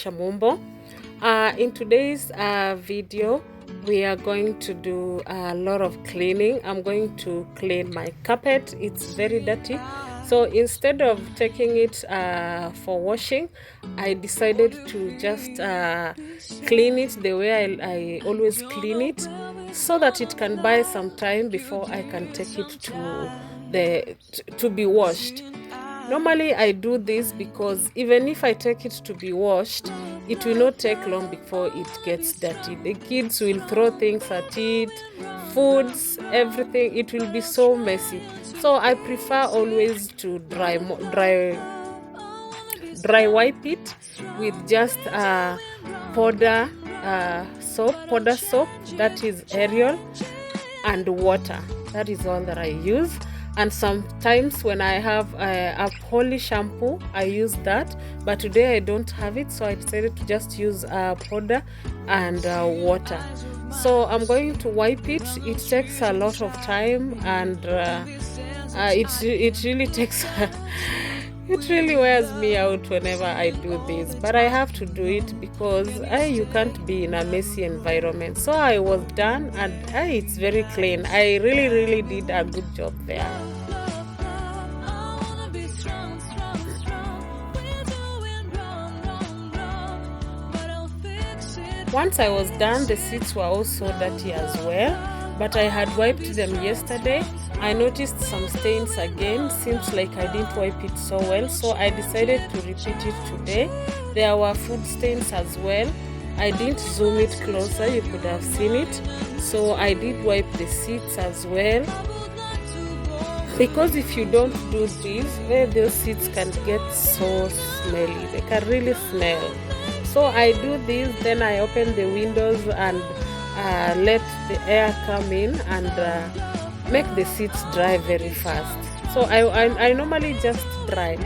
Shamumbo. In today's video, we are going to do a lot of cleaning. I'm going to clean my carpet. It's very dirty. So instead of taking it for washing, I decided to just clean it the way I always clean it, so that it can buy some time before I can take it to be washed. Normally I do this because even if I take it to be washed, it will not take long before it gets dirty. The kids will throw things at it, foods, everything. It will be so messy. So I prefer always to dry wipe it with just powder soap, that is Ariel, and water. That is all that I use. And sometimes when I have a poly shampoo, I use that. But today I don't have it, so I decided to just use powder and water. So I'm going to wipe it. It takes a lot of time, and it really takes it really wears me out whenever I do this, but I have to do it because you can't be in a messy environment. So I was done, and it's very clean. I really did a good job there. Once I was done, the seats were also dirty as well, but I had wiped them yesterday. I noticed some stains again. Seems like I didn't wipe it so well, so I decided to repeat it today. There were food stains as well. I didn't zoom it closer, you could have seen it. So I did wipe the seats as well, because if you don't do this, those seats can get so smelly. They can really smell. So I do this, then I open the windows and let the air come in and make the seats dry very fast. So I normally just dry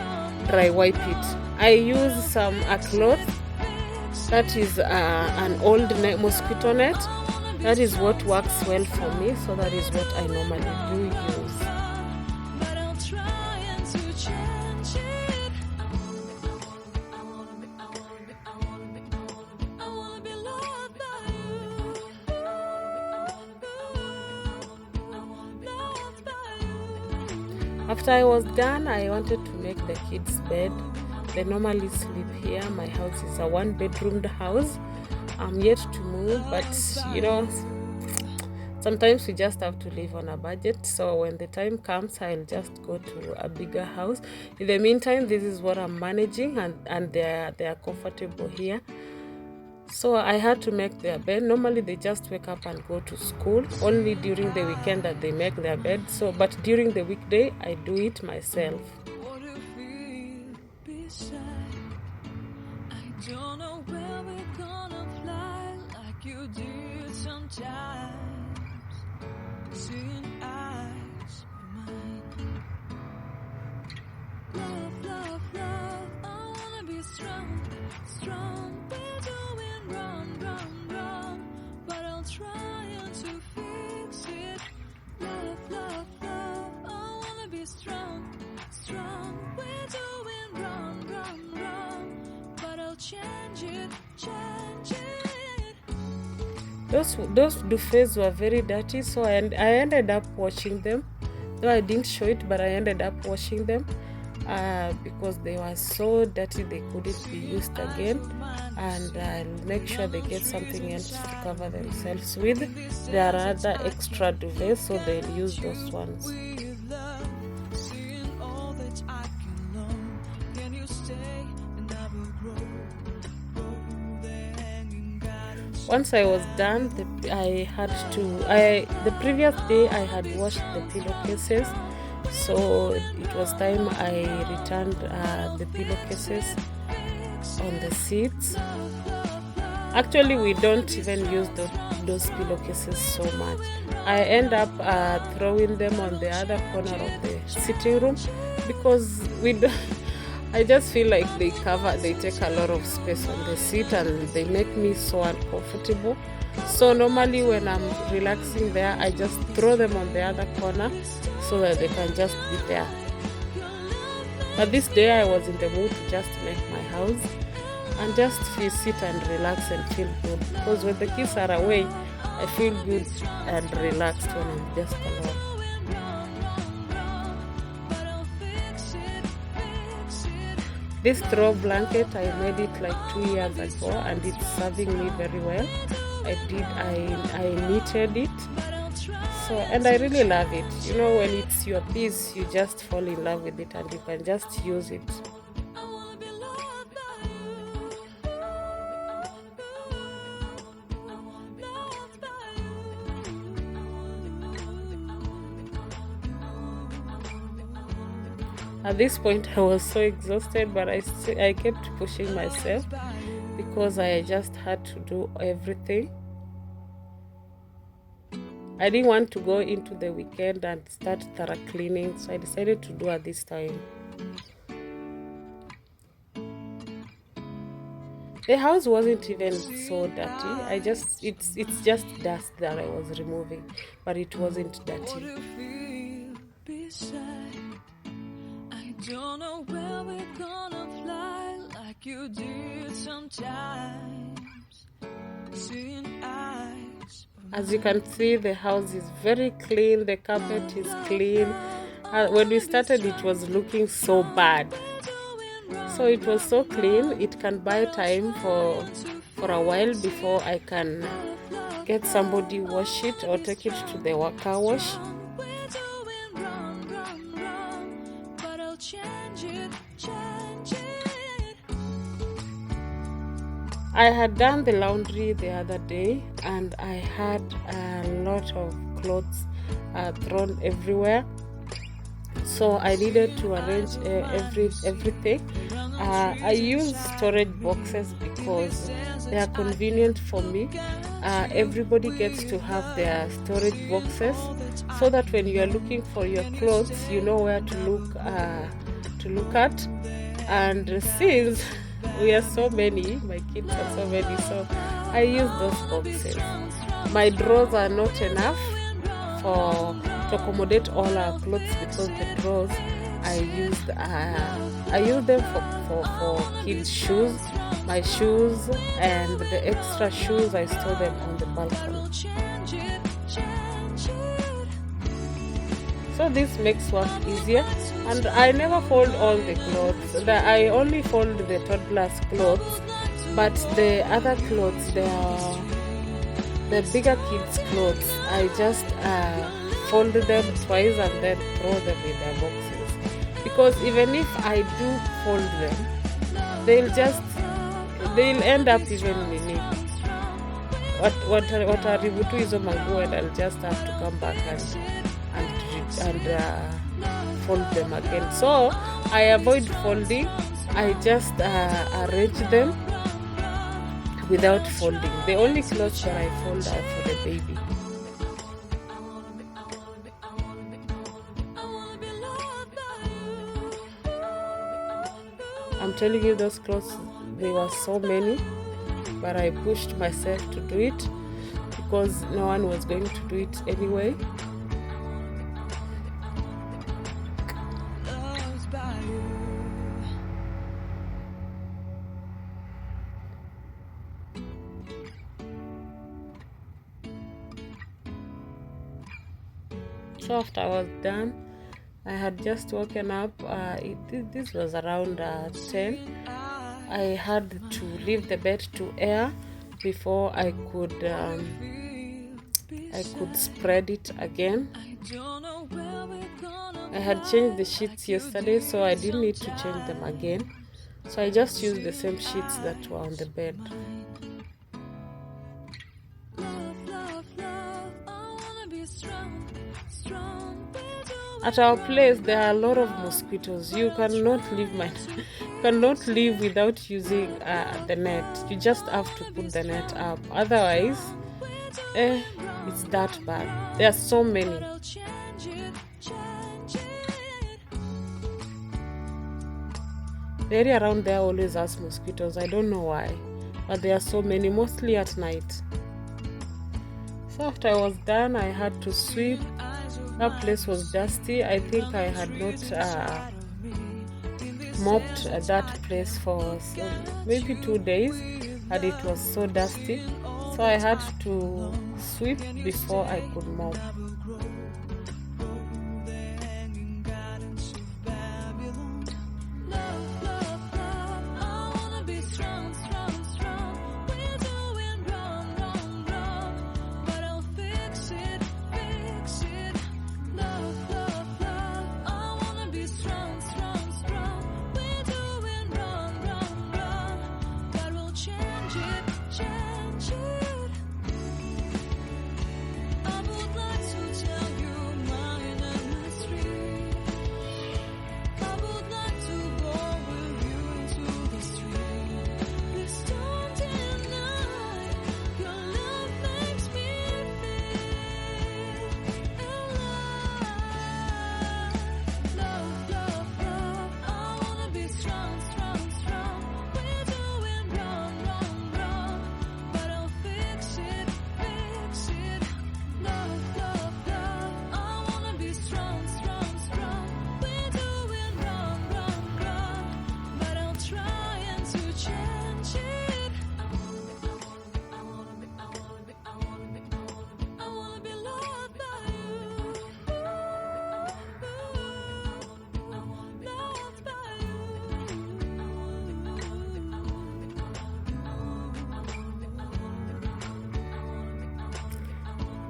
wipe it. I use a cloth that is an old mosquito net. That is what works well for me, so that is what I normally do use. After I was done, I wanted to make the kids' bed. They normally sleep here. My house is a one-bedroomed house. I'm yet to move, but sometimes we just have to live on a budget. So when the time comes, I'll just go to a bigger house. In the meantime, this is what I'm managing, and they are comfortable here. So I had to make their bed. Normally they just wake up and go to school. Only during the weekend that they make their bed. But during the weekday, I do it myself. I don't know where we're gonna fly like you did sometimes. Seeing eyes of mine. Love, I wanna be strong. We're doing wrong, but I'll try to fix it. Love, I wanna be strong. We're doing wrong, but I'll change it. Those duvets were very dirty, so I ended up washing them. Though I didn't show it, but I ended up washing them. Because they were so dirty they couldn't be used again, and I'll make sure they get something else to cover themselves with. There are other extra duvets, so they'll use those ones. Once I was done, the previous day I had washed the pillowcases. So it was time I returned the pillowcases on the seats. Actually, we don't even use those pillowcases so much. I end up throwing them on the other corner of the sitting room because I just feel like they take a lot of space on the seat, and they make me so uncomfortable. So normally when I'm relaxing there, I just throw them on the other corner so that they can just be there. But this day I was in the mood to just make my house. and just sit and relax and feel good. Because when the kids are away, I feel good and relaxed when I'm just alone. This throw blanket, I made it like 2 years ago, and it's serving me very well. I knitted it. So, and I really love it. You know, when it's your piece, you just fall in love with it and you can just use it. At this point, I was so exhausted, but I kept pushing myself because I just had to do everything. I didn't want to go into the weekend and start thorough cleaning, so I decided to do at this time. The house wasn't even so dirty. It's just dust that I was removing, but it wasn't dirty. Don't know where we're gonna fly like you did sometimes. Seeing eyes. As you can see, the house is very clean, the carpet is clean. When we started, it was looking so bad. So it was so clean, it can buy time for a while before I can get somebody wash it or take it to the car wash. I had done the laundry the other day and I had a lot of clothes thrown everywhere, so I needed to arrange everything. I use storage boxes because they are convenient for me. Everybody gets to have their storage boxes so that when you are looking for your clothes, you know where to look at. And since we are so many, my kids are so many, so I use those boxes. My drawers are not enough to accommodate all our clothes because the drawers I use them for kids' shoes, my shoes, and the extra shoes I store them on the balcony. So this makes work easier, and I never fold all the clothes. I only fold the toddlers' clothes, but the other clothes, the bigger kids' clothes, I just fold them twice and then throw them in their boxes. Because even if I do fold them, they'll end up even in it. Wataharibu hizo manguo, and I'll just have to come back and fold them again. So I avoid folding. I just arrange them without folding. The only clothes that I fold are for the baby. I'm telling you, those clothes, there were so many, but I pushed myself to do it because no one was going to do it anyway. So after I was done, I had just woken up. This was around 10. I had to leave the bed to air before I could spread it again. I had changed the sheets yesterday, so I didn't need to change them again. So I just used the same sheets that were on the bed. At our place, there are a lot of mosquitoes. You cannot live without using the net. You just have to put the net up. Otherwise, it's that bad. There are so many. The area around there always has mosquitoes. I don't know why, but there are so many, mostly at night. So after I was done, I had to sweep. That place was dusty. I think I had not mopped that place for maybe 2 days, and it was so dusty, so I had to sweep before I could mop.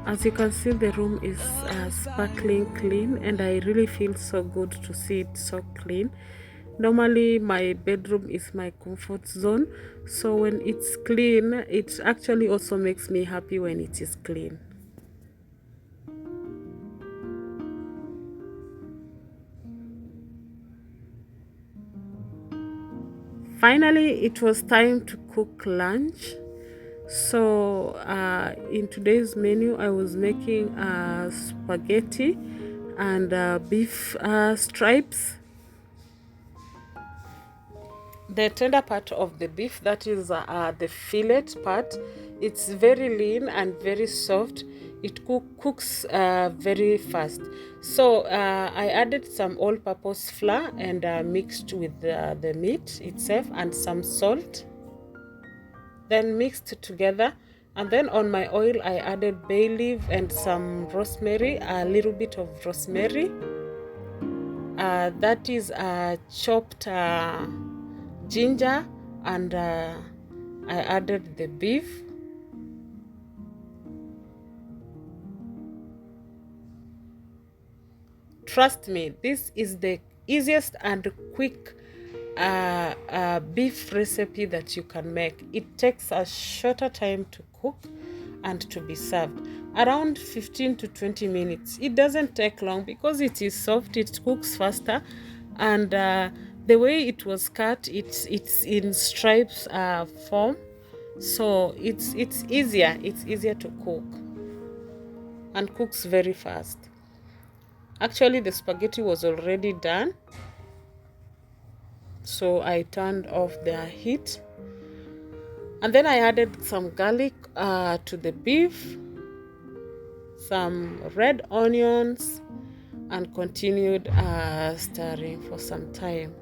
As you can see, the room is sparkling clean, and I really feel so good to see it so clean. Normally my bedroom is my comfort zone, so when it's clean, it actually also makes me happy when it is clean. Finally, it was time to cook lunch. So in today's menu, I was making spaghetti and beef stripes. The tender part of the beef, that is the fillet part, it's very lean and very soft. It cooks very fast. So I added some all-purpose flour and mixed with the meat itself and some salt, then mixed together. And then on my oil I added bay leaf and some rosemary, a little bit of rosemary. That is chopped ginger, and I added the beef. Trust me, this is the easiest and quick beef recipe that you can make. It takes a shorter time to cook and to be served, around 15 to 20 minutes. It doesn't take long because it is soft, it cooks faster, and the way it was cut, it's in stripes form, so it's easier to cook and cooks very fast. Actually, the spaghetti was already done, so I turned off the heat, and then I added some garlic to the beef, some red onions, and continued stirring for some time.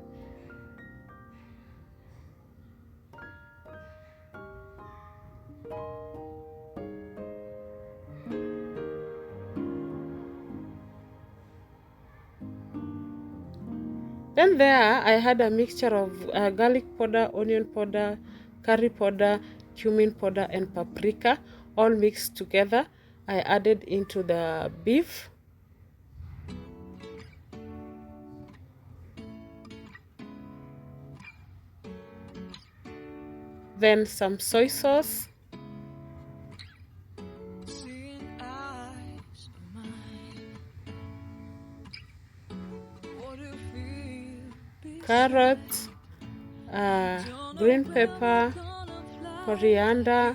Then there I had a mixture of garlic powder, onion powder, curry powder, cumin powder, and paprika, all mixed together. I added into the beef. Then some soy sauce. Carrots, green pepper, coriander,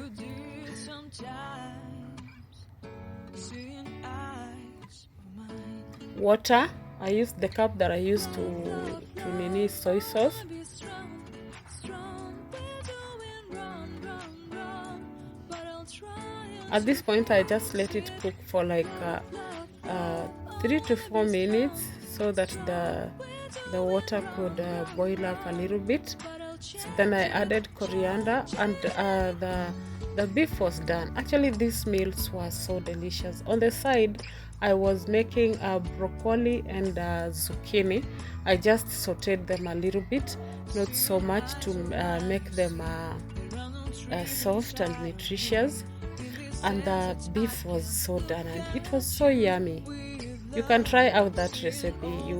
water. I used the cup that I used to nini soy sauce. At this point, I just let it cook for like 3 to 4 minutes so that the water could boil up a little bit. So then I added coriander, and the beef was done. Actually, these meals were so delicious. On the side, I was making broccoli and zucchini. I just sauteed them a little bit, not so much to make them soft and nutritious. And the beef was so done, and it was so yummy. You can try out that recipe. You